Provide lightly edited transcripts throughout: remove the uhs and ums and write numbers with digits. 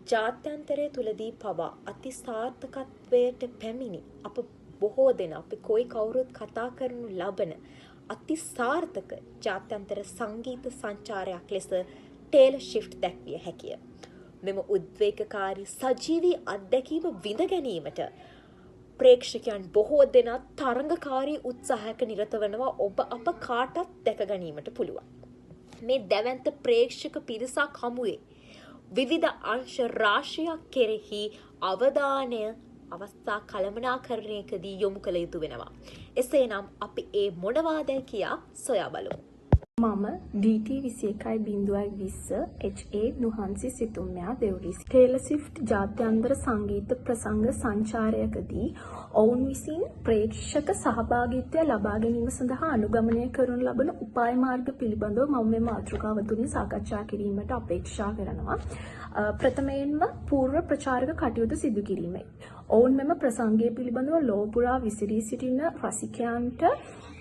ජාත්‍යන්තරය තුලදී පවා අති සාර්ථකත්වයට පැමිණි අප බොහෝ දෙනා අපි කොයි කවුරුත් කතා කරනු ලබන අති සාර්ථක ජාත්‍යන්තර සංගීත සංචාරයක් ලෙස ටේලර් ස්විෆ්ට් දැක්විය හැකිය. මෙම උද්වේගකාරී සජීවී අත්දැකීම විඳ ගැනීමට ප්‍රේක්ෂකයන් බොහෝ දෙනා තරඟකාරී උත්සාහයක නිරත වෙනවා ඔබ අප කාටත් දැක ගැනීමට පුළුවන්. මේ දැවැන්ත ප්‍රේක්ෂක පිරිසක් හමුවේ විවිධ අංශ රාශියක් කෙරෙහි අවධානය අවස්ථා කළමනාකරණයකදී යොමු කළ යුතු වෙනවා. එසේනම් අපි ඒ මොනවාදයි කියා සොයා බලමු. මම DT 21.20 HA නුහන්සි සිතුම්යා දෙව්රිස් ටේලර් ස්විෆ්ට් ජාත්‍යන්තර සංගීත ප්‍රසංග සංචාරයකදී ඔවුන් විසින් ප්‍රේක්ෂක සහභාගීත්වය ලබා ගැනීම සඳහා අනුගමනය කරනු ලබන උපාය මාර්ග පිළිබඳව මම මේ මාතෘකාව තුලින් සාකච්ඡා කිරීමට අපේක්ෂා කරනවා. ප්‍රථමයෙන්ම පූර්ව ප්‍රචාරක කටයුතු සිදු කිරීමයි. ඔවුන් මෙම ප්‍රසංගය පිළිබඳව ලොව පුරා විසිරී සිටින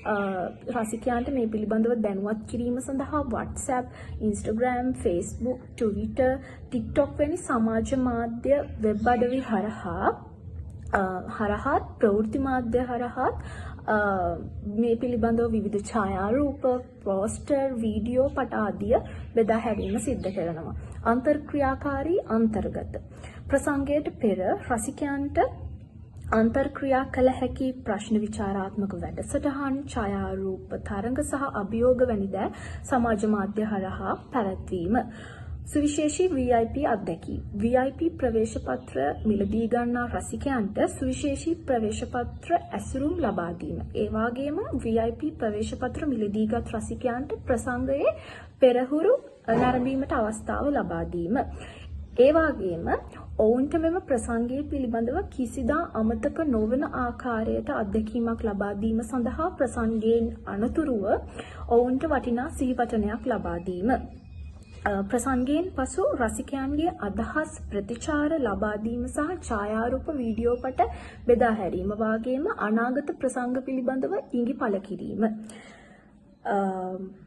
රසිකයන්ට මේ පිළිබඳව දැනුවත් කිරීම සඳහා WhatsApp, Instagram, Facebook, Twitter, TikTok වැනි සමාජ මාධ්‍ය වෙබ් අඩවි හරහා ප්‍රවෘත්ති මාධ්‍ය හරහා මේ පිළිබඳව විවිධ ඡායාරූප, පෝස්ටර්, වීඩියෝ පට ආදිය බෙදා හැරීම සිද්ධ කරනවා. අන්තර්ක්‍රියාකාරී අන්තර්ගත ප්‍රසංගයට පෙර රසිකයන්ට අන්තර්ක්‍රියා කළ හැකි ප්‍රශ්න විචාරාත්මක වැඩසටහන්, ඡායාරූප තරඟ සහ අභියෝග වැනි දෑ සමාජ මාධ්‍ය හරහා පැවැත්වීම. සුවිශේෂී VIP අත්දැකීම්. VIP ප්‍රවේශපත්‍ර මිලදී ගන්නා රසිකයන්ට සුවිශේෂී ප්‍රවේශපත්‍ර ඇසුරුම් ලබා දීම. ඒ වගේම VIP ප්‍රවේශපත්‍ර මිලදීගත් රසිකයන්ට ප්‍රසංගයේ පෙරහුරු නැරඹීමට අවස්ථාව ලබා දීම. ඒ වගේම ඔවුන්ට මෙම ප්‍රසංගය පිළිබඳව කිසිදා අමතක නොවන ආකාරයට අත්දැකීමක් ලබා දීම සඳහා ප්‍රසංගයෙන් අනතුරුව ඔවුන්ට වටිනා සිහිවටනයක් ලබා දීම. ප්‍රසංගයෙන් පසු රසිකයන්ගේ අදහස් ප්‍රතිචාර ලබා දීම සහ ඡායාරූප වීඩියෝ පට බෙදා හැරීම වගේම අනාගත ප්‍රසංග පිළිබඳව ඉඟි පළ කිරීම.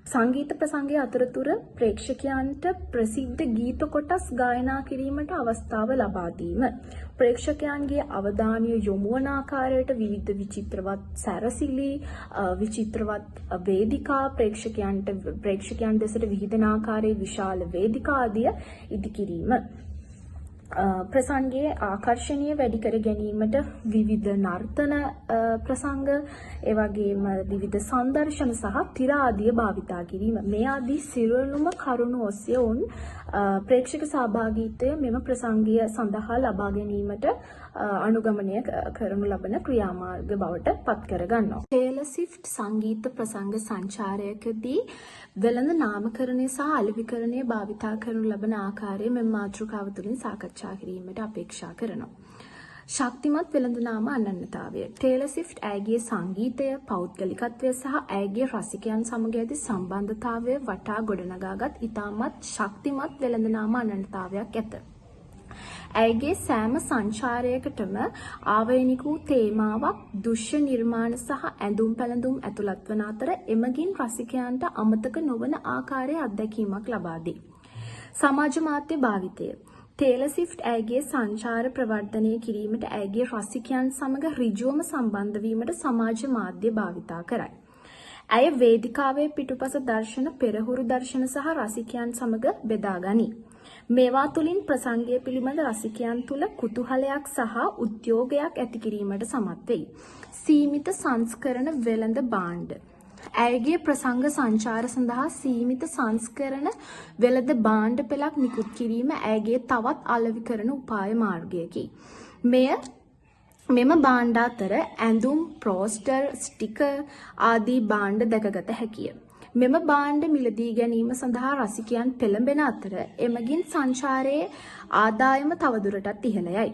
සංගීත ප්‍රසංගයේ අතරතුර ප්‍රේක්ෂකයන්ට ප්‍රසිද්ධ ගීත කොටස් ගායනා කිරීමට අවස්ථාව ලබා දීම. ප්‍රේක්ෂකයන්ගේ අවධානය යොමු වන ආකාරයට විවිධ විචිත්‍රවත් සැරසිලි, විචිත්‍රවත් වේදිකා ප්‍රේක්ෂකයන් දෙසට විහිදෙන ආකාරයේ විශාල වේදිකා ආදිය ඉදිකිරීම. ප්‍රසංගයේ ආකර්ෂණීය වැඩි කර ගැනීමට විවිධ නර්තන ප්‍රසංග, ඒ වගේම විවිධ සංදර්ශන සහ තිර ආදිය භාවිතා කිරීම. මේ ආදී සියලුම කරුණු ඔස්සේ උන් ප්‍රේක්ෂක සහභාගීත්වය මෙම ප්‍රසංගය සඳහා ලබා ගැනීමට අනුගමනය කරනු ලබන ක්‍රියාමාර්ග බවට පත් කර ගන්නවා. ටේලර් ස්විෆ්ට් සංගීත ප්‍රසංග සංචාරයකදී වෙළඳ නාමකරණය සහ අලෙවිකරණය භාවිතා කරනු ලබන ආකාරය මෙම මාතෘකාව තුළින් සාකච්ඡා කිරීමට අපේක්ෂා කරනවා. ශක්තිමත් වෙළඳ නාම අනන්‍යතාවය. ටේලර් ස්විෆ්ට් ඇයගේ සංගීතය, පෞද්ගලිකත්වය සහ ඇයගේ රසිකයන් සමග ඇති සම්බන්ධතාවය වටා ගොඩනගාගත් ඉතාමත් ශක්තිමත් වෙළඳ නාම අනන්‍යතාවයක් ඇත. ඇයගේ සෑම සංචාරයකටම ආවේනික වූ තේමාවක්, දෘශ්‍ය නිර්මාණ සහ ඇඳුම් පැළඳුම් ඇතුළත් වන අතර එමගින් රසිකයන්ට අමතක නොවන ආකාරයේ අත්දැකීමක් ලබා දී. සමාජ මාධ්‍ය භාවිතය. ටේලර් ස්විෆ්ට් ඇයගේ සංචාර ප්‍රවර්ධනය කිරීමට ඇයගේ රසිකයන් සමග ඍජුවම සම්බන්ධ වීමට සමාජ මාධ්‍ය භාවිතා කරයි. ඇය වේදිකාවේ පිටුපස දර්ශන, පෙරහුරු දර්ශන සහ රසිකයන් සමග බෙදා ගනී. මේවා තුළින් ප්‍රසංගය පිළිබඳ රසිකයන් තුළ කුතුහලයක් සහ උද්‍යෝගයක් ඇති කිරීමට සමත් වෙයි. සීමිත සංස්කරණ වෙළඳ භාණ්ඩ. ඇයගේ ප්‍රසංග සංචාර සඳහා සීමිත සංස්කරණ වෙළඳ භාණ්ඩ පෙළක් නිකුත් කිරීම ඇයගේ තවත් අලෙවිකරණ උපාය මාර්ගයකි. මෙම භාණ්ඩ අතර ඇඳුම්, පෝස්ටර්, ස්ටිකර් ආදී භාණ්ඩ දැකගත හැකිය. මෙම භාණ්ඩ මිලදී ගැනීම සඳහා රසිකයන් පෙළඹෙන අතර එමගින් සංචාරයේ ආදායම තවදුරටත් ඉහළ යයි.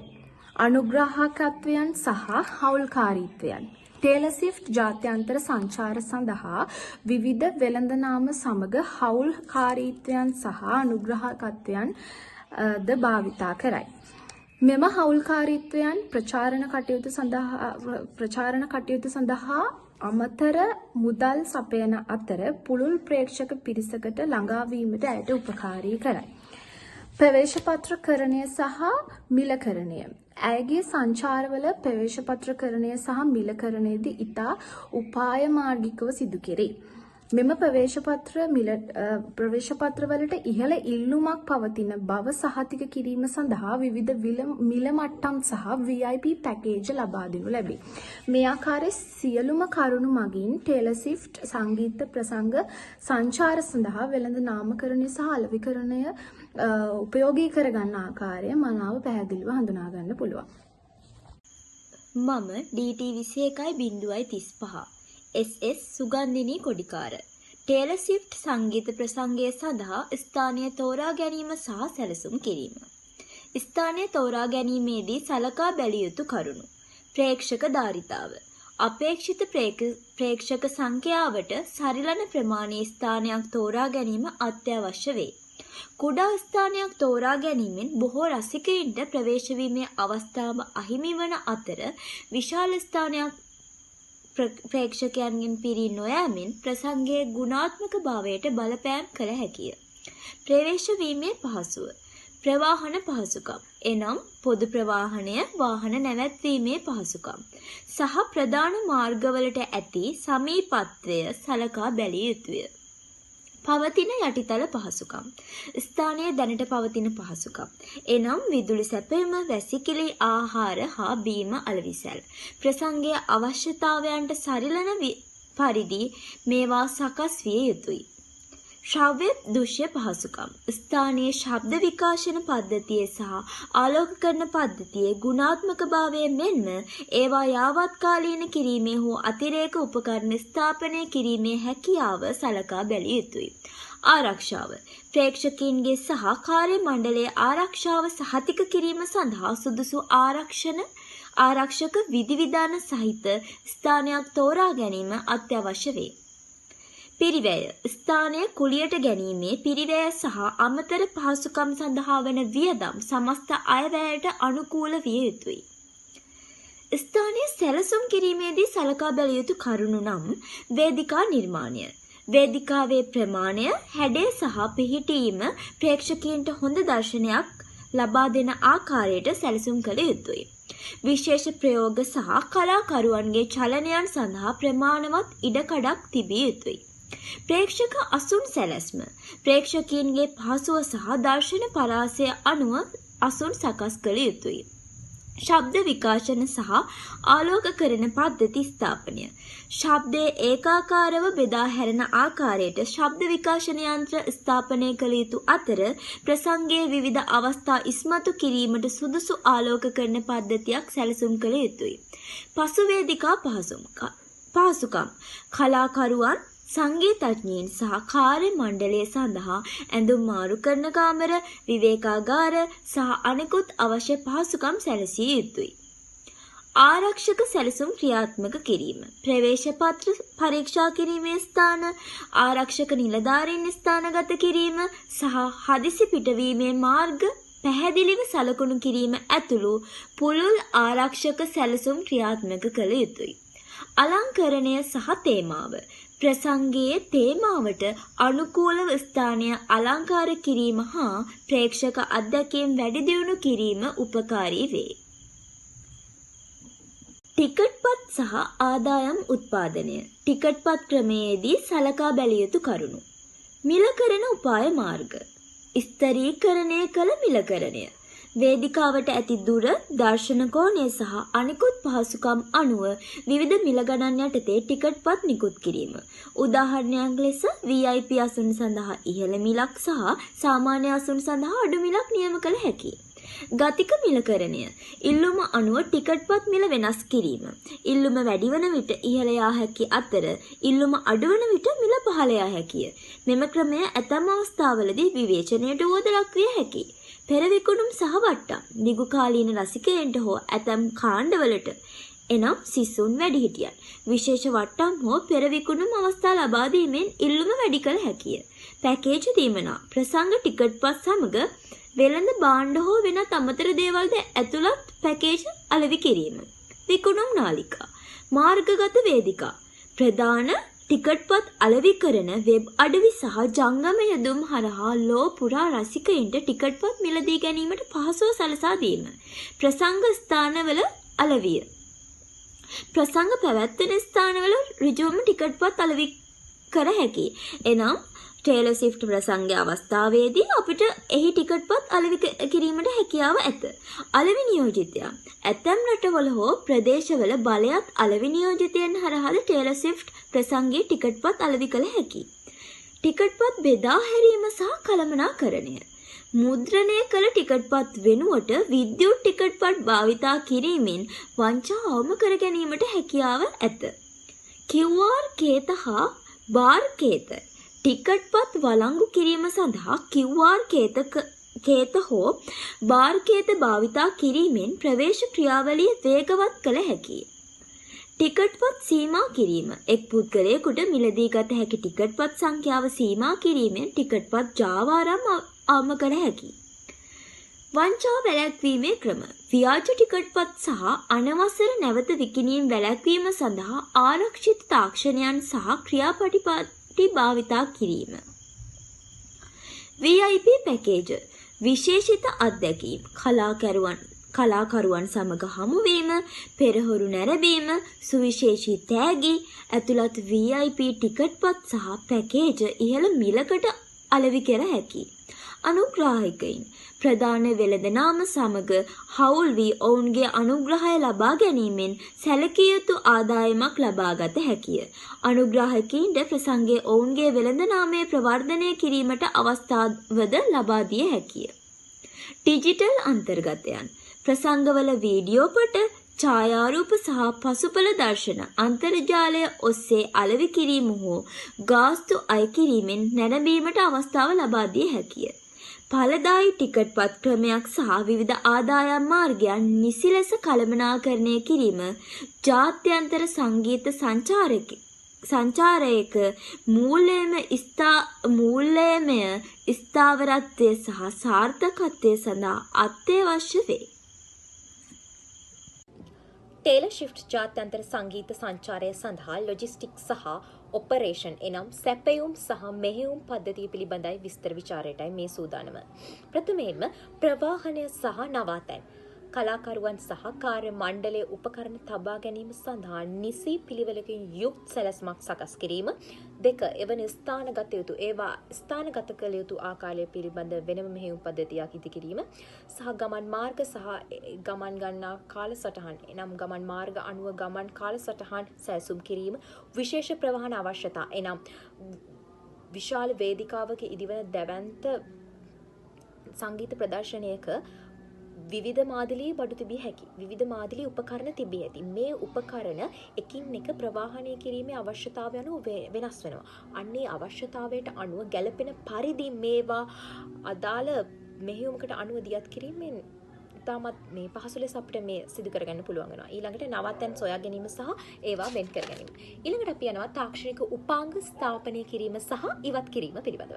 අනුග්‍රාහකත්වයන් සහ හවුල්කාරීත්වයන්. ටේලර් ස්විෆ්ට් ජාත්‍යන්තර සංචාර සඳහා විවිධ වෙළඳ නාම සමග හවුල්කාරීත්වයන් සහ අනුග්‍රාහකත්වයන් ද භාවිතා කරයි. මෙම හවුල්කාරීත්වයන් ප්‍රචාරණ කටයුතු සඳහා අමතර මුදල් සපයන අතර පුළුල් ප්‍රේක්ෂක පිරිසකට ළඟා වීමට ඇයට උපකාරී කරයි. ප්‍රවේශපත්‍රකරණය සහ මිලකරණය. ඇයගේ සංචාරවල ප්‍රවේශපත්‍රකරණය සහ මිලකරණයේදී ඉතා උපායමාර්ගිකව සිදු කෙරේ. මෙම ප්‍රවේශපත්‍රවලට ඉහළ ඉල්ලුමක් පවතින බව සහතික කිරීම සඳහා විවිධ මිල මට්ටම් සහ VIP පැකේජ් ලබා දෙනු ලැබේ. මේ ආකාරයේ සියලුම කරුණු මගින් ටේලර් ස්විෆ්ට් සංගීත ප්‍රසංග සංචාර සඳහා වෙළඳ නාමකරණය සහ අලෙවිකරණය උපයෝගී කරගන්න ආකාරය මනාව පැහැදිලිව හඳුනා ගන්න පුළුවන්. මම DT21.35 SS Sugandhini Kodikara. Taylor Swift සංගීත ප්‍රසංගය සඳහා ස්ථානය තෝරා ගැනීම සහ සැලසුම් කිරීම. ස්ථානය තෝරා ගැනීමේදී සලකා බැලිය යුතු කරුණු. ප්‍රේක්ෂක ධාරිතාව. අපේක්ෂිත ප්‍රේක්ෂක සංඛ්‍යාවට සරිලන ප්‍රමාණයේ ස්ථානයක් තෝරා ගැනීම අත්‍යවශ්‍ය වේ. කුඩා ස්ථානයක් තෝරා ගැනීමෙන් බොහෝ රසිකයින්ට ප්‍රවේශ වීමේ අවස්ථාව අහිමි වන අතර විශාල ස්ථානයක් ප්‍රේක්ෂකයන්ගෙන් පිරී නොයෑමෙන් ප්‍රසංගයේ ගුණාත්මක භාවයට බලපෑම් කළ හැකිය. ප්‍රවේශ වීමේ පහසුව. ප්‍රවාහන පහසුකම්. එනම් පොදු ප්‍රවාහනය, වාහන නැවැත්වීමේ පහසුකම් සහ ප්‍රධාන මාර්ගවලට ඇති සමීපත්වය සලකා බැලිය යුතුය. පවතින යටිතල පහසුකම්. ස්ථානයේ දැනට පවතින පහසුකම්. එනම් විදුලි සැපයීම, වැසිකිළි, ආහාර හා බීම අලවිසැල්. ප්‍රසංගයේ අවශ්‍යතාවයන්ට සරිලන පරිදි මේවා සකස් විය යුතුයි. ශ්‍රව්‍ය දෘශ්‍ය පහසුකම්. ස්ථානීය ශබ්ද විකාශන පද්ධතිය සහ ආලෝකකරණ පද්ධතියේ ගුණාත්මක භාවය මෙන්ම ඒවා යාවත්කාලීන කිරීමේ හෝ අතිරේක උපකරණ ස්ථාපනය කිරීමේ හැකියාව සලකා බැලිය යුතුයි. ආරක්ෂාව. ප්‍රේක්ෂකයින්ගේ සහ කාර්ය මණ්ඩලයේ ආරක්ෂාව සහතික කිරීම සඳහා සුදුසු ආරක්ෂක විධිවිධාන සහිත ස්ථානයක් තෝරා ගැනීම අත්‍යවශ්‍ය වේ. පිරිවැය. ස්ථානය කුලියට ගැනීමේ පිරිවැය සහ අමතර පහසුකම් සඳහා වන වියදම් සමස්ත අයවැයට අනුකූල විය යුතුයි. ස්ථානයේ සැලසුම් කිරීමේදී සලකා බැලිය යුතු කරුණු නම් වේදිකා නිර්මාණය. වේදිකාවේ ප්‍රමාණය, හැඩය සහ පිහිටීම ප්‍රේක්ෂකයන්ට හොඳ දර්ශනයක් ලබා දෙන ආකාරයට සැලසුම් කළ යුතුයි. විශේෂ ප්‍රයෝග සහ කලාකරුවන්ගේ චලනයන් සඳහා ප්‍රමාණවත් ඉඩකඩක් තිබිය යුතුයි. ප්‍රේක්ෂක අසුන් සැලැස්ම. ප්‍රේක්ෂකයන්ගේ පහසුව සහ දර්ශන පරාසය අනුව අසුන් සකස් කළ යුතුයි. ශබ්ද විකාශන සහ ආලෝකකරණ පද්ධති ස්ථාපනය. ශබ්දයේ ඒකාකාරව බෙදා හැරෙන ආකාරයට ශබ්ද විකාශන යන්ත්‍ර ස්ථාපනය කළ යුතු අතර ප්‍රසංගයේ විවිධ අවස්ථා ඉස්මතු කිරීමට සුදුසු ආලෝකකරණ පද්ධතියක් සැලසුම් කළ යුතුයි. පසුවේදිකා පහසුකම්. කලාකරුවන්, සංගීතඥයින් සහ කාර්ය මණ්ඩලය සඳහා ඇඳුම් මාරු කරන කාමර, විවේකාගාර සහ අනෙකුත් අවශ්‍ය පහසුකම් සැලසිය යුතුයි. ආරක්ෂක සැලසුම් ක්‍රියාත්මක කිරීම. ප්‍රවේශපත්‍ර පරීක්ෂා කිරීමේ ස්ථාන, ආරක්ෂක නිලධාරීන් ස්ථානගත කිරීම සහ හදිසි පිටවීමේ මාර්ග පැහැදිලිව සලකුණු කිරීම ඇතුළු පුළුල් ආරක්ෂක සැලසුම් ක්‍රියාත්මක කළ යුතුයි. අලංකරණය සහ තේමාව. ප්‍රසංගයේ තේමාවට අනුකූලව ස්ථානය අලංකාර කිරීම හා ප්‍රේක්ෂක අත්දැකීම් වැඩි දියුණු කිරීම උපකාරී වේ. ටිකට්පත් සහ ආදායම් උත්පාදනය. ටිකට්පත් ක්‍රමයේදී සලකා බැලිය යුතු කරුණු. මිලකරණ උපාය මාර්ග. ස්ථරීකරණය කළ මිලකරණය. වේදිකාවට ඇති දුර, දර්ශන කෝණය සහ අනිකුත් පහසුකම් අනුව විවිධ මිල ගණන් යටතේ ටිකට්පත් නිකුත් කිරීම. උදාහරණයක් ලෙස VIP අසුන් සඳහා ඉහළ මිලක් සහ සාමාන්‍ය අසුන් සඳහා අඩු මිලක් නියම කළ හැකියි. ගතික මිලකරණය. ඉල්ලුම අනුව ටිකට්පත් මිල වෙනස් කිරීම. ඉල්ලුම වැඩි වන විට ඉහළ යා හැකි අතර ඉල්ලුම අඩු වන විට මිල පහළ යා හැකිය. මෙම ක්‍රමය ඇතැම් අවස්ථාවලදී විවේචනයට වුවද ලක් විය හැකියි. පෙරවිකුණුම් සහ වට්ටම්. දිගු කාලීන රසිකයන්ට හෝ ඇතැම් කාණ්ඩවලට එනම් සිසුන්, වැඩිහිටියන් විශේෂ වට්ටම් හෝ පෙරවිකුණුම් අවස්ථා ලබා දීමෙන් ඉල්ලුම වැඩි කළ හැකිය. පැකේජ් දීමනා. ප්‍රසංග ටිකට්පත් සමග වෙළඳ භාණ්ඩ හෝ වෙනත් අමතර දේවල්ද ඇතුළත් පැකේජ් අලෙවි කිරීම. විකුණුම් නාලිකා. මාර්ගගත වේදිකා. ප්‍රධාන ටිකට්පත් අලෙවි කරන වෙබ් අඩවි සහ ජංගම යෙදුම් හරහා ලෝ පුරා රසිකයින්ට ටිකට්පත් මිලදී ගැනීමට පහසුව සලසා දීම. ප්‍රසංග ස්ථානවල අලෙවිය. ප්‍රසංග පැවැත්වෙන ස්ථානවල ඍජුවම ටිකට්පත් අලෙවි කර හැකියි. එනම් ටේලර් ස්විෆ්ට් ප්‍රසංගයේ අවස්ථාවේදී අපිට එහි ටිකට්පත් අලෙවි කිරීමට හැකියාව ඇත. අලෙවි නියෝජිතයා ඇතැම් රටවල හෝ ප්‍රදේශවල බලයත් අලෙවි නියෝජිතයන් හරහාද ටේලර් ස්විෆ්ට් ප්‍රසංගයේ ටිකට්පත් අලෙවි කළ හැකියි. ටිකට්පත් බෙදා හැරීම සහ කළමනාකරණය. මුද්‍රණය කළ ටිකට්පත් වෙනුවට විද්‍යුත් ටිකට්පත් භාවිතා කිරීමෙන් වංචා අවම කර ගැනීමට හැකියාව ඇත. QR කේත හා බාර් කේත ටිකට්පත් වළංගු කිරීම සඳහා QR කේත හෝ බාර් කේත භාවිතා කිරීමෙන් ප්‍රවේශ ක්‍රියාවලිය වේගවත් කළ හැකියි. ටිකට්පත් සීමා කිරීම. එක් පුද්ගලයෙකුට මිලදී ගත හැකි ටිකට්පත් සංඛ්‍යාව සීමා කිරීමෙන් ටිකට්පත් ජාවාරම් අවම කළ හැකියි. වංචා වැළැක්වීමේ ක්‍රම. ව්‍යාජ ටිකට්පත් සහ අනවසර නැවත විකිණීම් වැළැක්වීම සඳහා ආරක්ෂිත තාක්ෂණයන් සහ ක්‍රියාපටිපාටි භාවිතා කිරීම. VIP package. විශේෂිත අත්දැකීම්. කලාකරුවන් සමග හමුවීම, පෙරහුරු නැරඹීම, සුවිශේෂී තෑගි ඇතුළත් VIP ටිකට්පත් සහ පැකේජ ඉහළ මිලකට අලෙවි කර හැකියි. අනුග්‍රාහකයින් ප්‍රධාන වෙළඳනාම සමග හවුල් වී ඔවුන්ගේ අනුග්‍රහය ලබා ගැනීමෙන් සැලකිය යුතු ආදායමක් ලබාගත හැකිය. අනුග්‍රාහකයින්ට ප්‍රසංගයේ ඔවුන්ගේ වෙළඳනාමය ප්‍රවර්ධනය කිරීමට අවස්ථාවද ලබා දිය හැකිය. ඩිජිටල් අන්තර්ගතයන්. ප්‍රසංගවල වීඩියෝ පට, ඡායාරූප සහ පසුපළ දර්ශන අන්තර්ජාලය ඔස්සේ අලෙවි කිරීම හෝ ගාස්තු අය කිරීමෙන් නැරඹීමට අවස්ථාව ලබා දිය හැකිය. ඵලදායී ටිකට්පත් ක්‍රමයක් සහ විවිධ ආදායම් මාර්ගයන් නිසි ලෙස කළමනාකරණය කිරීම ජාත්‍යන්තර සංගීත සංචාරයක මූල්‍යමය ස්ථාවරත්වය සහ සාර්ථකත්වය සඳහා අත්‍යවශ්‍ය වේ. ටේලර් ස්විෆ්ට් ජාත්‍යන්තර සංගීත සංචාරය සඳහා ලොජිස්ටික් සහ ඔපරේෂන් එනම් සැපයුම් සහ මෙහෙයුම් පද්ධතිය පිළිබඳයි විස්තර විචාරයටයි මේ සූදානම. ප්‍රථමයෙන්ම ප්‍රවාහනය සහ නවාතැන්. කලාකරුවන් සහ කාර්ය මණ්ඩලයේ උපකරණ තබා ගැනීම සඳහා නිසි පිළිවෙලකින් යුක්ත සැලැස්මක් සකස් කිරීම. 2. එවන ස්ථානගත යුතු ඒවා ස්ථානගත කළ යුතු ආකාරය පිළිබඳ වෙනම මෙහෙයුම් පද්ධතියක් ඉදි කිරීම සහ ගමන් මාර්ග සහ ගමන් ගන්නා කාලසටහන් එනම් ගමන් මාර්ග අනුව ගමන් කාලසටහන් සැලසුම් කිරීම. විශේෂ ප්‍රවාහන අවශ්‍යතා එනම් විශාල වේදිකාවක ඉදිවන දැවැන්ත සංගීත ප්‍රදර්ශනයක විවිධ මාදිලී බඩු තිබිය හැකි. විවිධ මාදිලී උපකරණ තිබිය ඇති. මේ උපකරණ එකින් එක ප්‍රවාහනය කිරීමේ අවශ්‍යතාවය අනුව වෙනස් වෙනවා. අන්නේ අවශ්‍යතාවයට අනුව ගැළපෙන පරිදි මේවා අදාළ මෙහෙයුමකට අනුව දියත් කිරීමෙන් ඉතාමත් මේ පහසු ලෙස අපිට මේ සිදු කරගන්න පුළුවන් වෙනවා. ඊළඟට නවත්තන් සොයා ගැනීම සහ ඒවා වෙන් කර ගැනීම. ඊළඟට අපි යනවා තාක්ෂණික උපාංග ස්ථාපනය කිරීම සහ ඉවත් කිරීම පිළිබඳව.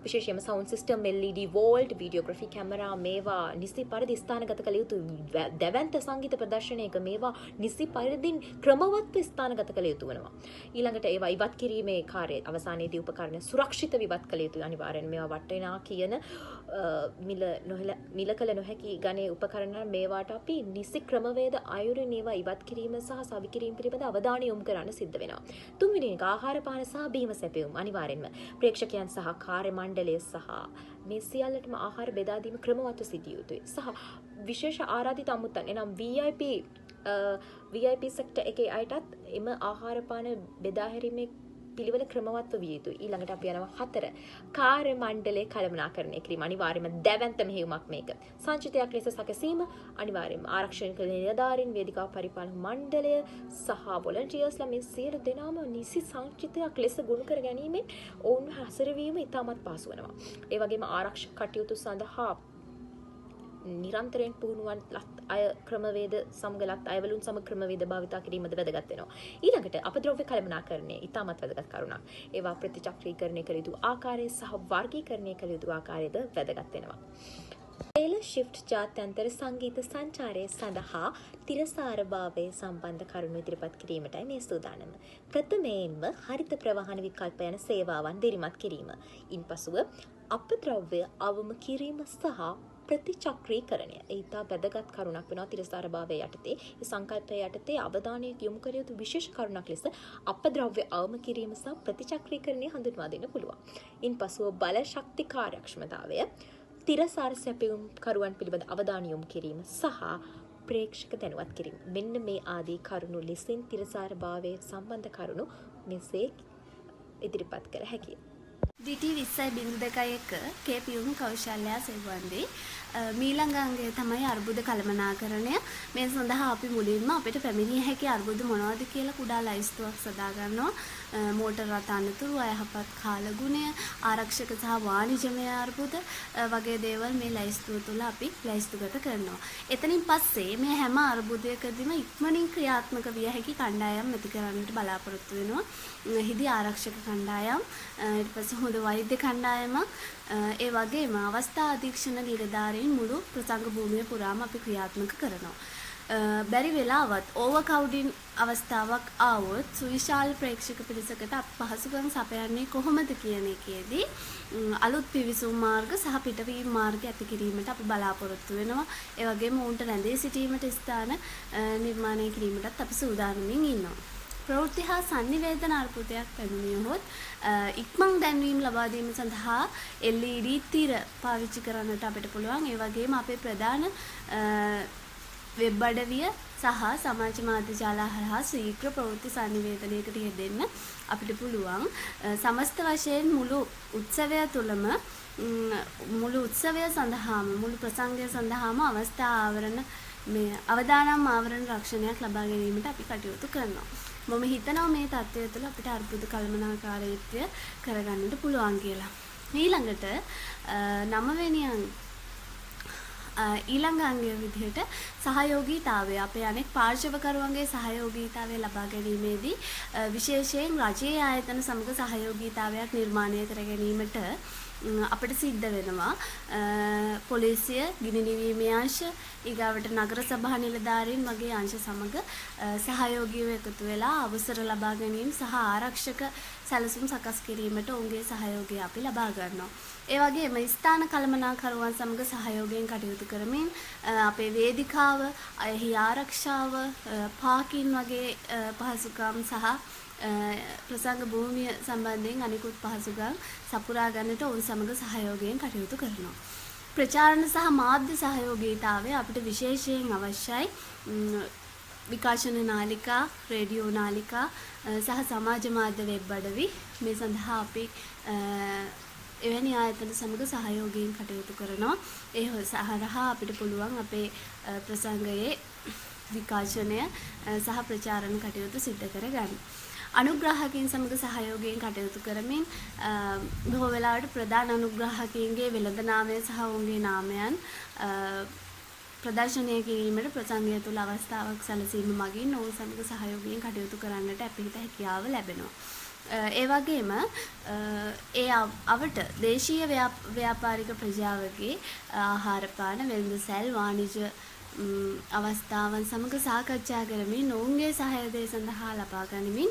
විශේෂයෙන්ම sound system, LED volt, videography camera මේවා නිසි පරිදි ස්ථානගත කළ යුතු දැවැන්ත සංගීත ප්‍රදර්ශනයක මේවා නිසි පරිදින් ක්‍රමවත්ව ස්ථානගත කළ යුතු වෙනවා. ඊළඟට ඒවා ඉවත් කිරීමේ කාර්යය අවසානයේදී උපකරණ සුරක්ෂිතව ඉවත් කළ යුතුයි. අනිවාර්යෙන් මේවා වටිනා කියන මිල කළ නොහැකි ගණේ උපකරණ මේවාට අපි නිසි ක්‍රමවේද අයුරින් ඒවා ඉවත් කිරීම සහ සවි කිරීම පිළිබඳ අවධානය යොමු කරන්න සිද්ධ වෙනවා. 3 වෙනි එක ආහාර පාන සහ බීම සැපයුම්. අනිවාර්යෙන්ම ප්‍රේක්ෂකයන් සහ කාර්ය මණ්ඩලය සහ මේ සියල්ලටම ආහාර බෙදා දීම ක්‍රමවත්ව සිටිය යුතුයි. සහ විශේෂ ආරාධිත අමුත්තන් එනම් VIP සෙක්ටර් එකේ අයටත් එම ආහාර පාන බෙදා හැරීමේ පිළිවෙල ක්‍රමවත්ව විය යුතුයි. ඊළඟට අපි යනවා 4. කාර්ය මණ්ඩලයේ කළමනාකරණය කිරීම. අනිවාර්යයෙන්ම දැවැන්ත මෙහෙයුමක් මේක. සංචිතයක් ලෙස සැකසීම අනිවාර්යයෙන්ම ආරක්ෂක නිලධාරීන්, වේදිකා පරිපාලන මණ්ඩලය සහ වොලන්ටියර්ස්ලා මේ සියලු දෙනාම නිසි සංචිතයක් ලෙස ගොනු කර ගැනීමෙන් ඔවුන් හැසිරවීම ඉතාමත් පහසු වෙනවා. ඒ වගේම ආරක්ෂක කටයුතු සඳහා නිරන්තරයෙන් පුහුණුවන් අය ක්‍රමවේද සමගලත් අයවලුන් සම ක්‍රමවේද භාවිතා කිරීමද වැදගත් වෙනවා. ඊළඟට අපද්‍රව්‍ය කළමනාකරණය ඉතාමත් වැදගත් කරුණක්. ඒවා ප්‍රතිචක්‍රීකරණය කළ යුතු ආකාරය සහ වර්ගීකරණය කළ යුතු ආකාරයද වැදගත් වෙනවා. ටේලර් ෂිෆ්ට් ජාත්‍යන්තර සංගීත සංචාරය සඳහා තිරසාරභාවය සම්බන්ධ කරුණු ඉදිරිපත් කිරීමටයි මේ සූදානම. ප්‍රථමයෙන්ම හරිත ප්‍රවාහන විකල්ප යන සේවාවන් දිරිමත් කිරීම. ඉන්පසුව අපද්‍රව්‍ය අවම කිරීම සහ ප්‍රතිචක්‍රීකරණය. ඒ ඉතා වැදගත් කරුණක් වෙනවා තිරසාරභාවය යටතේ. ඒ සංකල්පය යටතේ අවධානය යොමු කර යුතු විශේෂ කරුණක් ලෙස අපද්‍රව්‍ය අවම කිරීම සහ ප්‍රතිචක්‍රීකරණය හඳුන්වා දෙන්න පුළුවන්. ඉන්පසුව බල ශක්ති කාර්යක්ෂමතාවය, තිරසාර සැපයුම් කරුවන් පිළිබඳ අවධානය යොමු කිරීම සහ ප්‍රේක්ෂක දැනුවත් කිරීම. මෙන්න මේ ආදී කරුණු ලෙසින් තිරසාරභාවය සම්බන්ධ කරුණු මෙසේ ඉදිරිපත් කර හැකියි. DT 20.1 කේපියුම් කෞශල්‍ය සෙව්වන්දී මීළඟ අංගය තමයි අර්බුද කළමනාකරණය. මේ සඳහා අපි මුලින්ම අපිට පැමිණිය හැකි අර්බුද මොනවද කියලා කුඩා ලයිස්තුවක් සදා ගන්නවා. මෝටර රථ අනතුරු, අයහපත් කාලගුණය, ආරක්ෂක සහ වාණිජමය අර්බුද වගේ දේවල් මේ ලයිස්තුව තුළ අපි ලයිස්තුගත කරනවා. එතනින් පස්සේ මේ හැම අර්බුදයකදීම ඉක්මනින් ක්‍රියාත්මක විය හැකි කණ්ඩායම් ඇති කරන්නට බලාපොරොත්තු වෙනවා. හිදී ආරක්ෂක කණ්ඩායම්, ඊට පස්සේ හොඳ වෛද්‍ය කණ්ඩායමක්, ඒ වගේම අවස්ථා අධීක්ෂණ නිලධාරීන් මුළු ප්‍රසංග භූමිය පුරාම අපි ක්‍රියාත්මක කරනවා. බැරි වෙලාවත් ඕවර්ක්‍රවුඩින් අවස්ථාවක් ආවොත් සුවිශාල ප්‍රේක්ෂක පිරිසකට අප පහසුකම් සපයන්නේ කොහොමද කියන එකේදී අලුත් පිවිසුම් මාර්ග සහ පිටවීම මාර්ග ඇති කිරීමට අපි බලාපොරොත්තු වෙනවා. ඒ වගේම උන්ට රැඳී සිටීමට ස්ථාන නිර්මාණය කිරීමටත් අපි සූදානමින් ඉන්නවා. ප්‍රවෘත්ති හා සංනිවේදන අර්බුදයක් පැමිණියහොත් ඉක්මන් දැන්වීම ලබා දීම සඳහා LED තිර පාවිච්චි කරන්නට අපිට පුළුවන්. ඒ වගේම අපේ ප්‍රධාන වෙබ් අඩවිය සහ සමාජ මාධ්‍ය ජාලා හරහා ශීඝ්‍ර ප්‍රවෘත්ති සංනිවේදනයකට යෙදෙන්න අපිට පුළුවන්. සමස්ත වශයෙන් මුළු උත්සවය තුළම මුළු උත්සවය සඳහාම මුළු ප්‍රසංගය සඳහාම අවස්ථා ආවරණ මේ අවදානම් ආවරණ රක්ෂණයක් ලබා ගැනීමට අපි කටයුතු කරනවා. මම හිතනවා මේ තත්ත්වය තුළ අපිට අර්බුද කළමනාකාරීත්වය කරගන්නට පුළුවන් කියලා. ඊළඟට 9 වෙනි ඊළඟ අංගය විදිහට සහයෝගීතාවය, අපේ අනෙක් පාර්ශවකරුවන්ගේ සහයෝගීතාවය ලබා ගැනීමේදී විශේෂයෙන් රජයේ ආයතන සමග සහයෝගීතාවයක් නිර්මාණය කර ගැනීමට අපිට සිද්ධ වෙනවා. පොලිසිය, ගිනි නිවීමේ අංශ, ඊගාවට නගර සභා නිලධාරීන් වගේ අංශ සමග සහයෝගීව එකතු වෙලා අවසර ලබා ගැනීම සහ ආරක්ෂක සැලසුම් සකස් කිරීමට ඔවුන්ගේ සහයෝගය අපි ලබා ගන්නවා. ඒ වගේම ස්ථාන කළමනාකරුවන් සමග සහයෝගයෙන් කටයුතු කරමින් අපේ වේදිකාව, එහි ආරක්ෂාව, පාකින් වගේ පහසුකම් සහ ප්‍රසංග භූමිය සම්බන්ධයෙන් අනිකුත් පහසුකම් සපුරා ගන්නට ඔවුන් සමග සහයෝගයෙන් කටයුතු කරනවා. ප්‍රචාරණ සහ මාධ්‍ය සහයෝගීතාවය අපිට විශේෂයෙන් අවශ්‍යයි. විකාශන නාලිකා, රේඩියෝ නාලිකා සහ සමාජ මාධ්‍ය වෙබ් අඩවි මේ සඳහා අපි එවැනි ආයතන සමග සහයෝගයෙන් කටයුතු කරනවා. ඒ සහරහා අපිට පුළුවන් අපේ ප්‍රසංගයේ විකාශනය සහ ප්‍රචාරණ කටයුතු සිදු කරගන්න. අනුග්‍රාහකයන් සමග සහයෝගයෙන් කටයුතු කරමින් බොහෝ වෙලාවට ප්‍රධාන අනුග්‍රාහකයන්ගේ වෙළඳ නාමය සහ ඔවුන්ගේ නාමයන් ප්‍රදර්ශනය කිරීමට ප්‍රසංගය තුළ අවස්ථාවක් සැලසීම මගින් ඔවුන් සමග සහයෝගයෙන් කටයුතු කරන්නට අපිට හැකියාව ලැබෙනවා. ඒ වගේම ඒ අවට දේශීය ව්‍යාපාරික ප්‍රජාවගේ ආහාර පාන, වෙළඳ සැල්, වාණිජ අවස්ථාවන් සමග සාකච්ඡා කරමින් ඔවුන්ගේ සහයෝගය සඳහා ලබා ගනිමින්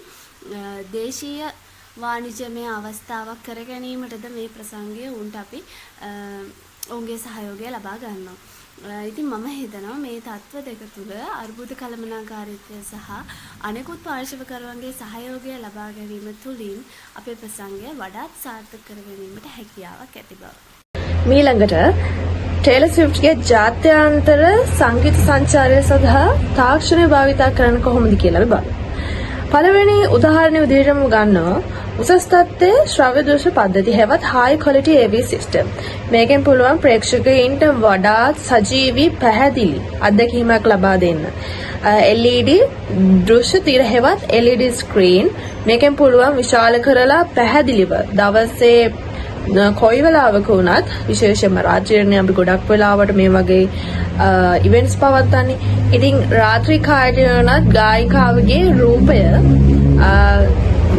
දේශීය වාණිජමය අවස්ථාවක් කර ගැනීමටද මේ ප්‍රසංගය උන්ට අපි ඔවුන්ගේ සහයෝගය ලබා ගන්නවා. ඉතින් මම හිතනවා මේ තත්ත්ව දෙක තුළ අර්බුද කළමනාකාරීත්වය සහ අනෙකුත් පාර්ශවකරුවන්ගේ සහයෝගය ලබා ගැනීම තුළින් අපේ ප්‍රසංගය වඩාත් සාර්ථක කර ගැනීමට හැකියාවක් ඇති බව. මීළඟට ටේලර් ස්විෆ්ට්ගේ ජාත්‍යන්තර සංගීත සංචාරය සඳහා තාක්ෂණය භාවිතා කරන්න කොහොමද කියලා අපි බලමු. පළවෙනි උදාහරණය විදිහටම ගන්නවා උසස් තත්ත්වයේ ශ්‍රව්‍ය දෘශ්‍ය පද්ධති හැවත් high quality AV system. මේකෙන් පුළුවන් ප්‍රේක්ෂකයින්ට වඩාත් සජීවී පැහැදිලි අත්දැකීමක් ලබා දෙන්න. LED දෘශ්‍ය තිර හැවත් LED screen මේකෙන් පුළුවන් විශාල කරලා පැහැදිලිව දවසේ කොයි වෙලාවක වුණත් විශේෂයෙන්ම රාත්‍රියේ අපි ගොඩක් වෙලාවට මේ වගේ ඉවෙන්ට්ස් පවත්වන්නේ. ඉතින් රාත්‍රී කාලයේ වුණත් ගායිකාවගේ රූපය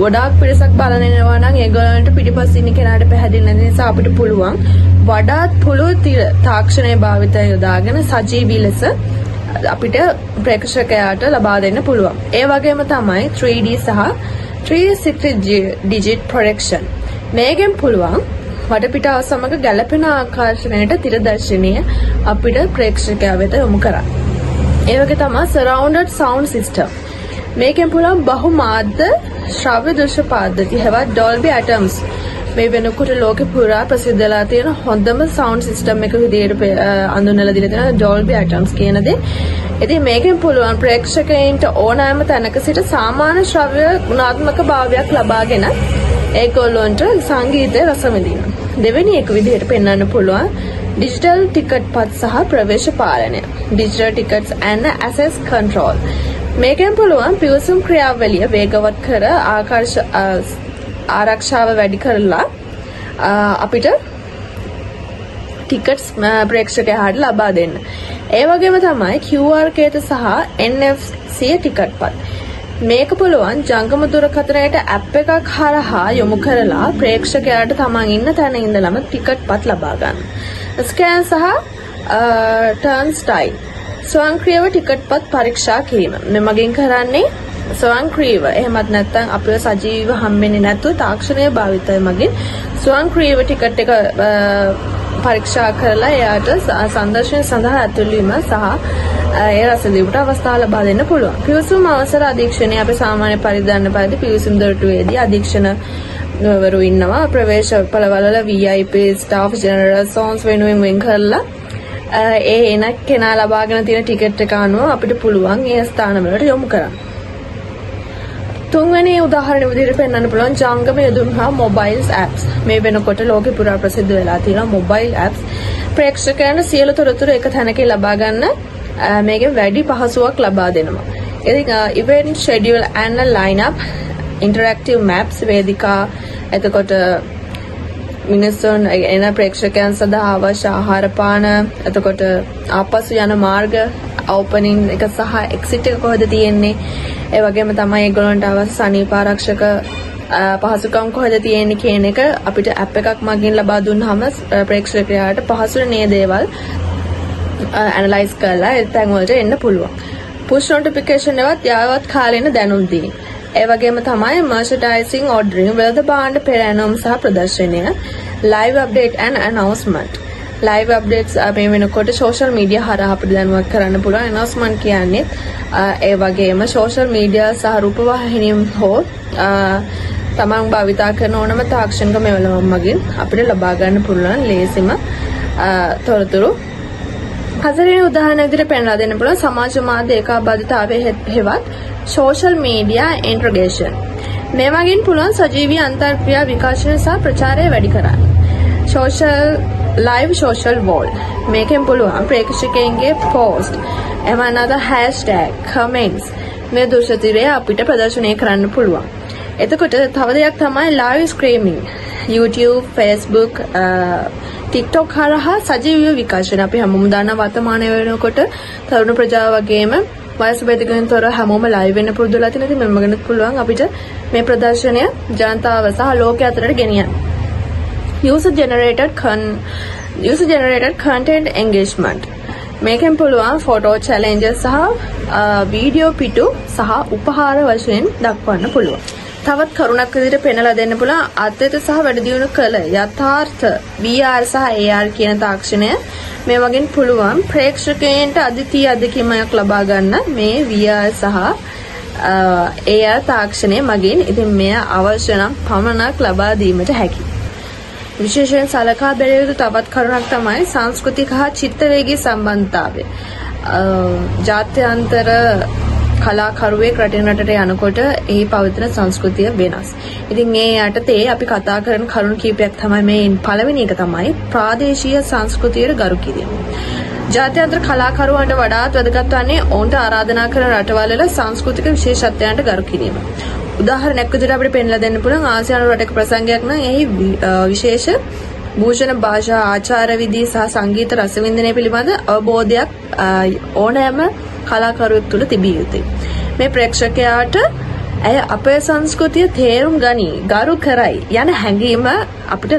ගොඩාක් පිරිසක් බලන එනවා නම් ඒගොල්ලන්ට පිටිපස්ස ඉන්න කෙනාට පැහැදිලි නැති නිසා අපිට පුළුවන් වඩාත් පුළුල් තාක්ෂණයේ භාවිතය යොදාගෙන සජීවී ලෙස අපිට ප්‍රේක්ෂකයාට ලබා දෙන්න පුළුවන්. ඒ වගේම තමයි 3D සහ 360 digit projection. මේකෙන් පුළුවන් වටපිටාව සමග ගැළපෙන ආකර්ෂණයට තිරදර්ශනීය අපිට ප්‍රේක්ෂකයා වෙත යොමු කරන්න. ඒ වගේ තමයි surrounded sound system. මේකෙන් පුළුවන් බහුමාධ්‍ය ශ්‍රව්‍ය දෘශ්‍ය පද්ධතිය හැවත් Dolby Atmos මේ වෙනකොට ලෝකෙ පුරා ප්‍රසිද්ධ වෙලා තියෙන හොඳම සවුන්ඩ් සිස්ටම් එක විදිහට අඳුනලා දීලා තියෙනවා Dolby Atmos කියන දේ. ඉතින් මේකෙන් පුළුවන් ප්‍රේක්ෂකයින්ට ඕනෑම තැනක සිට සාමාන්‍ය ශ්‍රව්‍ය ගුණාත්මක භාවයක් ලබාගෙන ඒගොල්ලන්ට සංගීතය රස විඳින්න. දෙවෙනි එක විදිහට පෙන්වන්න පුළුවන් digital ticket පත් සහ ප්‍රවේශ පාලනය. Digital tickets and access control. මේකෙන් පුළුවන් පිවිසුම් ක්‍රියාවලිය වේගවත් කර ආරක්ෂාව වැඩි කරලා අපිට ටිකට්ස් ප්‍රේක්ෂකයාට ලබා දෙන්න. ඒ වගේම තමයි QR කේත සහ NFC ටිකට් පත්. මේක පුළුවන් ජංගම දුරකථනයට ඇප් එකක් හරහා යොමු කරලා ප්‍රේක්ෂකයාට තමන් ඉන්න තැන ඉඳලම ටිකට් පත් ලබා ගන්න. ස්කෑන් සහ ටර්න්ස්ටයිල් ස්වයංක්‍රීයව ටිකට් පත් පරීක්ෂා කිරීම. මේ මගින් කරන්නේ ස්වයංක්‍රීයව එහෙමත් නැත්නම් අපිව සජීවීව හම්බෙන්නේ නැතුව තාක්ෂණයේ භාවිතය මගින් ස්වයංක්‍රීයව ටිකට් එක පරීක්ෂා කරලා එයාට සංදර්ශනය සඳහා ඇතුළු වීම සහ ඒ රසදිවට අවස්ථාව ලබා දෙන්න පුළුවන්. පිවිසුම් අවසර අධීක්ෂණය අපි සාමාන්‍ය පරිදි පරිදි පිවිසුම් දොරටුවේදී අධීක්ෂණවරු ඉන්නවා. ප්‍රවේශ පළවල VIP staff general zones වෙනුවෙන් වෙන් කරලා එන කෙනා ලබාගෙන තියෙන ටිකට් එක අනුව අපිට පුළුවන් ඒ ස්ථානවලට යොමු කරන්න. තුන්වෙනි උදාහරණ විදිහට පෙන්වන්න පුළුවන් ජංගම යෙදුම් හා මොබයිල්ස් apps. මේ වෙනකොට ලෝකෙ පුරා ප්‍රසිද්ධ වෙලා තියෙන මොබයිල් apps ප්‍රේක්ෂකයන්ට සියලු තොරතුරු එක තැනකින් ලබා ගන්න මේකෙන් වැඩි පහසුවක් ලබා දෙනවා. ඉතින් event schedule and lineup, interactive maps වේදිකා එතකොට මිනිස්සුන් එන ප්‍රේක්ෂකයන් සඳහා අවශ්‍ය ආහාර පාන එතකොට ආපසු යන මාර්ග ඕපනින් එක සහ එක්සිට් එක කොහෙද තියෙන්නේ ඒ වගේම තමයි ඒගොල්ලන්ට අවශ්‍ය සනීප ආරක්ෂක පහසුකම් කොහෙද තියෙන්නේ කියන එක අපිට ඇප් එකක් මගින් ලබා දුන්නාම ප්‍රේක්ෂකයාට පහසුවෙන් මේ දේවල් ඇනලයිස් කරලා ඒ තැන් වලට එන්න පුළුවන්. පුෂ් නොටිෆිකේෂන් එකවත් යාවත් කාලෙන දැනුම් දෙන. ඒ වගේම තමයි මර්චන්ඩයිසිං ඕඩරින් වෙළඳ භාණ්ඩ පෙරෑනුම් සහ ප්‍රදර්ශනය live update and announcement. live updates මේ වෙනකොට social media හරහා අපිට දැනුවත් කරන්න පුළුවන්. announcement කියන්නේ ඒ වගේම social media සහ රූපවාහිනියම් හෝ තමන් භාවිතා කරන ඕනම තාක්ෂණික මෙවලම් මගින් අපිට ලබා ගන්න පුළුවන් ලේසිම තොරතුරු. හතරවෙනි උදාහරණ විදිහට පෙන්වා දෙන්න පුළුවන් සමාජ මාධ්‍ය ඒකාබද්ධතාවයේ හෙවත් social media integration. මේ වගේන් පුළුවන් සජීවී අන්තර්ක්‍රියා විකාශනය සහ ප්‍රචාරය වැඩි කරන්න. live social wall. මේකෙන් පුළුවන් ප්‍රේක්ෂකයන්ගේ post එම නැත්නම් hashtag comments මේ දෘශ්‍යතිරය අපිට ප්‍රදර්ශනය කරන්න පුළුවන්. එතකොට තව දෙයක් තමයි live streaming. YouTube, Facebook, TikTok හරහා සජීවී විකාශන අපි හැමෝම දන්න වර්තමානයේ වෙනකොට තරුණ ප්‍රජාව වගේම වයස බෙදගෙන තොර හැමෝම ලයිව් වෙන්න පුරුදු වෙලා තියෙන ඉතින් මෙන්න මගෙනුත් පුළුවන් අපිට මේ ප්‍රදර්ශනය ජනතාව සහ ලෝකයේ අතරට ගෙනියන්න. user generated content engagement. මේකෙන් පුළුවන් ෆොටෝ challenges සහ වීඩියෝ පිටු සහ උපහාර වශයෙන් දක්වන්න පුළුවන්. තවත් කරුණක් විදිහට පෙන්වලා දෙන්න පුළුවන් අත්‍යත සහ වැඩි දියුණු කළ යථාර්ථ VR සහ AR කියන තාක්ෂණය මේ වගේ පුළුවන් ප්‍රේක්ෂකයන්ට අද්විතීය අත්දැකීමක් ලබා ගන්න මේ VR සහ AR තාක්ෂණය මගින්. ඉතින් මෙය අවශ්‍ය නම් පමණක් ලබා දීමට හැකියි. විශේෂයෙන් සලකා බැලිය යුතු තවත් කරුණක් තමයි සංස්කෘතික හා චිත්තවේගී සම්බන්ධතාවය. ජාත්‍යන්තර කලාකරුවෙක් රටින් රටට යනකොට එහි පවතින සංස්කෘතිය වෙනස්. ඉතින් මේ යටතේ අපි කතා කරන කරුණු කීපයක් තමයි මේ පළවෙනි එක තමයි ප්‍රාදේශීය සංස්කෘතියට ගරු කිරීම. ජාත්‍යන්තර කලාකරුවන්ට වඩාත් වැදගත් වන්නේ ඔවුන්ට ආරාධනා කරන රටවල් වල සංස්කෘතික විශේෂත්වයන්ට ගරු කිරීම. උදාහරණයක් විදිහට අපිට පෙන්ලා දෙන්න පුළුවන් ආසියානු රටක ප්‍රසංගයක් නම් එහි විශේෂ භූෂණ භාෂා ආචාර විධි සහ සංගීත රසවින්දනය පිළිබඳ අවබෝධයක් ඕනෑම කලාකරුවෙක් තුළ තිබිය යුතුයි. මේ ප්‍රේක්ෂකයාට ඇය අපේ සංස්කෘතිය තේරුම් ගනි ගරු කරයි යන හැඟීම අපිට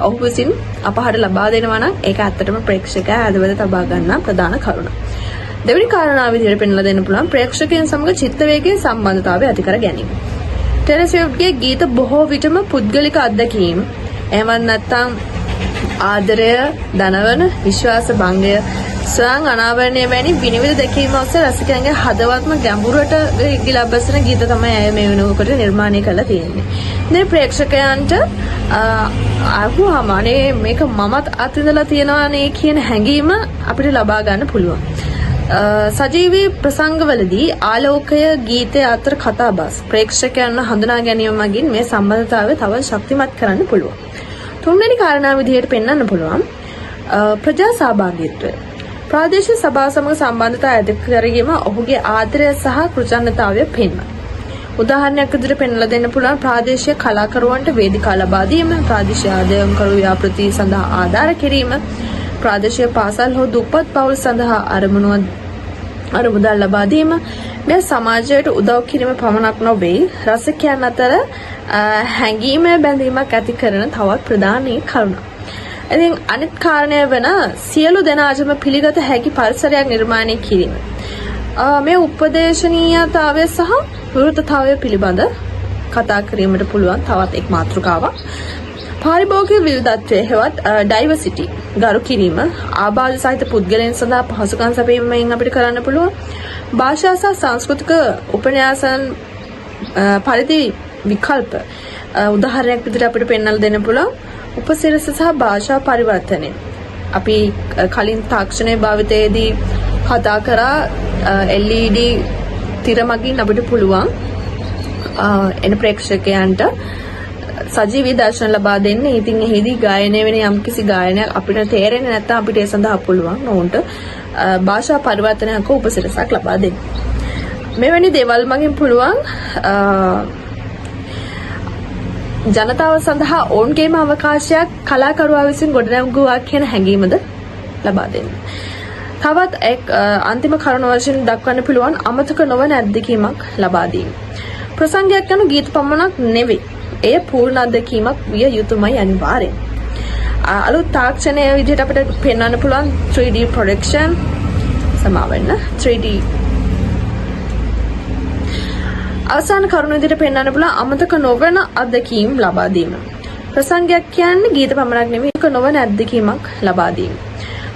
ඔහු විසින් අපහට ලබා දෙනවා නම් ඒක ඇත්තටම ප්‍රේක්ෂකයා ඇදවල තබා ගන්න ප්‍රධාන කරුණ. දෙවෙනි කාරණාව විදිහට පෙන්වලා දෙන්න පුළුවන් ප්‍රේක්ෂකයන් සමග චිත්ත වේගයේ සම්බන්ධතාවය ඇති කර ගැනීම. ටේලර් ස්විෆ්ට්ගේ ගීත බොහෝ විටම පුද්ගලික අත්දැකීම් එහෙමත් නැත්නම් ආදරය, දනවන, විශ්වාස භංගය, ස්වයං අනාවරණය වැනි විනිවිද දැකීම ඔස්සේ රසිකයන්ගේ හදවත්ම ගැඹුරට ගිලා බැසෙන ගීත තමයි අය මේ වෙනකොට නිර්මාණය කරලා තියෙන්නේ. මේ ප්‍රේක්ෂකයන්ට අහුවාමනේ මේක මමත් අත්විඳලා තියෙනවානේ කියන හැඟීම අපිට ලබා ගන්න පුළුවන්. සජීවී ප්‍රසංගවලදී ආලෝකය ගීතය අතර කතාබස් ප්‍රේක්ෂකයන්ව හඳුනා ගැනීම මගින් මේ සම්බන්ධතාවය තව ශක්තිමත් කරන්න පුළුවන්. තුන්වෙනි කාරණාව විදිහට පෙන්වන්න පුළුවන් ප්‍රජා සහභාගීත්වය. ප්‍රාදේශීය සභා සමග සම්බන්ධතාවය ඇති කරගීම ඔහුගේ ආදරය සහ කෘතඥතාවය පෙන්වනවා. උදාහරණයක් විදිහට පෙන්වලා දෙන්න පුළුවන් ප්‍රාදේශීය කලාකරුවන්ට වේදිකා ලබා දීම, ප්‍රාදේශීය ආදායම්කරු ව්‍යාපෘති සඳහා ආධාර කිරීම, ප්‍රාදේශීය පාසල් හෝ දුප්පත් පවුල් සඳහා අරමුදල් ලබා දීම මේ සමාජයට උදව් කිරීම පමණක් නොවේ රසිකයන් අතර හැඟීම බැඳීමක් ඇති කරන තවත් ප්‍රධාන කරුණක්. ඉතින් අනිත් කාරණය වෙන සියලු දෙනාටම පිළිගත හැකි පරිසරයක් නිර්මාණය කිරීම. මේ උපදේශනීයතාවය සහ විරුද්ධතාවය පිළිබඳ කතා කිරීමට පුළුවන් තවත් එක් මාතෘකාවක්. පාරිභෝගික විවිධත්වය හෙවත් ඩයිවර්සිටි ගරු කිරීම ආබාධ සහිත පුද්ගලයන් සඳහා පහසුකම් සැපයීමෙන් අපිට කරන්න පුළුවන්. භාෂා සහ සංස්කෘතික උපන්‍යාසයන් පරිදි විකල්ප උදාහරණයක් විදිහට අපිට පෙන්වලා දෙන්න පුළුවන් උපසිරස සහ භාෂා පරිවර්තනය. අපි කලින් තාක්ෂණයේ භාවිතයේදී කතා කරා LED තිර මගින් අපිට පුළුවන් එන ප්‍රේක්ෂකයන්ට සජීවී දර්ශන ලබා දෙන්න. ඉතින් එහිදී ගායනය වෙන යම්කිසි ගායනයක් අපිට තේරෙන්නේ නැත්නම් අපිට ඒ සඳහා පුළුවන් ඔවුන්ට භාෂා පරිවර්තනයක උපසිරසක් ලබා දෙන්න. මෙවැනි දේවල් මගින් පුළුවන් ජනතාව සඳහා ඔවුන්ගේම අවකාශයක් කලාකරුවා විසින් ගොඩනැගුවා කියන හැඟීමද ලබා දෙන්න. තවත් එක් අන්තිම කරුණ වශයෙන් දක්වන්න පුළුවන් අමතක නොවන අත්දැකීමක් ලබා දීම. ප්‍රසංගයක් යන ගීත පමණක් නෙවෙයි. එය පූර්ණ අත්දැකීමක් විය යුතුමයි අනිවාර්යෙන්. අලුත් තාක්ෂණයේ විදිහට අපිට පෙන්වන්න පුළුවන් 3D ප්‍රොජෙක්ෂන් සමාවෙන්න 3D අවසාන කරුණ විදිහට පෙන්වන්න පුළුවන් අමතක නොවන අත්දැකීම් ලබා දීම. ප්‍රසංගයක් කියන්නේ ගීත පමණක් නෙවෙයි අමතක නොවන අත්දැකීමක් ලබා දීම.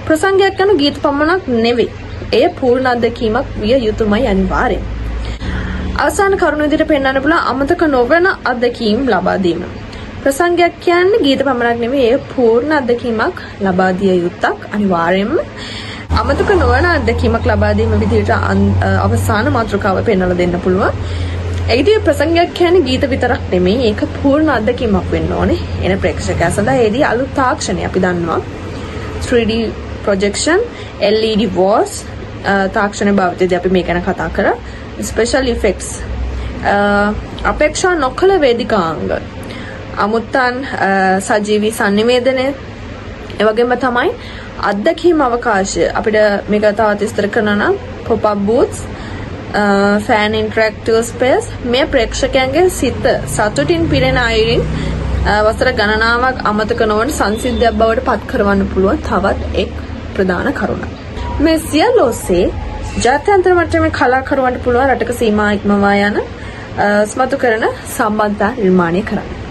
ප්‍රසංගයක් යන ගීත පමණක් නෙවෙයි. එය පූර්ණ අත්දැකීමක් විය යුතුමයි අනිවාර්යෙන්. අවසාන කරුණ විදිහට පෙන්වන්න පුළුවන් අමතක නොවන අත්දැකීම් ලබා දීම. ප්‍රසංගයක් කියන්නේ ගීත පමණක් නෙවෙයි ඒ පූර්ණ අත්දැකීමක් ලබා දිය යුත්තක් අනිවාර්යෙන්ම. අමතක නොවන අත්දැකීමක් ලබා දීම විදිහට අවසාන මාතෘකාව පෙන්වලා දෙන්න පුළුවන්. ඒකදී ප්‍රසංගයක් කියන්නේ ගීත විතරක් නෙමෙයි ඒක පූර්ණ අත්දැකීමක් වෙන්න ඕනේ. එන ප්‍රේක්ෂකයා සඳහා ඒදී අලුත් තාක්ෂණය අපි දන්නවා 3D projection, LED walls තාක්ෂණ භාවිතයේදී අපි මේ ගැන කතා කරා. ස්පෙෂල් ඉෆෙක්ට්ස් අපේක්ෂා නොකළ වේදිකාංග අමුත්තන් සජීවී සංනිවේදනය ඒ වගේම තමයි අත්දැකීම් අවකාශය අපිට මේක තවත් විස්තර කරනවා නම් pop up booths fan interactive space මේ ප්‍රේක්ෂකයන්ගේ සිත සතුටින් පිරෙන අයුරින් වසර ගණනාවක් අමතක නොවන සංසිද්ධියක් බවට පත් කරවන්න පුළුවන් තවත් එක් ප්‍රධාන කරුණක්. මේ සියල්ල ඔස්සේ ජාත්‍යන්තර මට්ටමේ කලාකරුවන්ට පුළුවන් රටක සීමා ඉක්මවා යන ස්මතු කරන සම්බන්ධතා නිර්මාණය කරන්න.